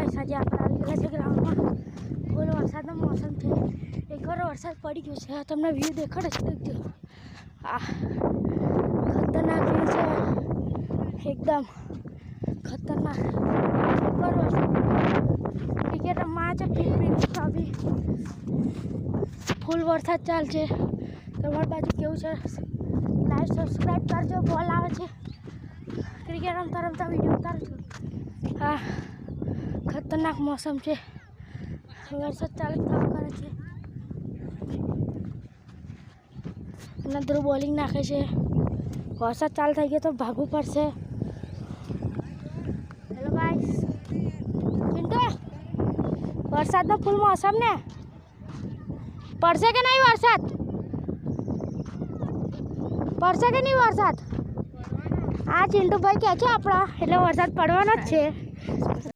Guys આજે આપણે આવી ગયેલા છે ગ્રાઉન્ડમાં. ફૂલ વરસાદનો મોસમ છે. એકવાર વરસાદ પડી ગયો છે. તમને વ્યૂ દેખાડે છે. દેખજો આ ખતરનાક વ્યૂ છે. એકદમ ખતરનાક. એકવાર વરસાદ ક્રિકેટ રમવા છે. અભી ફૂલ વરસાદ ચાલશે. તમારી બાજુ કેવું છે? લાઈક સબસ્ક્રાઈબ કરજો. બોલ આવે છે. ક્રિકેટ રમતા રમતા વિડીયો ઉતારું છું. હા ખતરનાક મોસમ છે. વરસાદ ચાલુ થવા કરે છે અને ધ્રુવ બોલિંગ નાખે છે. વરસાદ ચાલુ થઈ ગયો તો ભાગવું પડશે. હેલો ગાઈસ, ચિંટુ વરસાદનો ફૂલ મોસમ ને પડશે કે નહીં? વરસાદ પડશે કે નહીં? વરસાદ આ ચિંટુભાઈ કહે છે આપણા એટલે વરસાદ પડવાનો જ છે.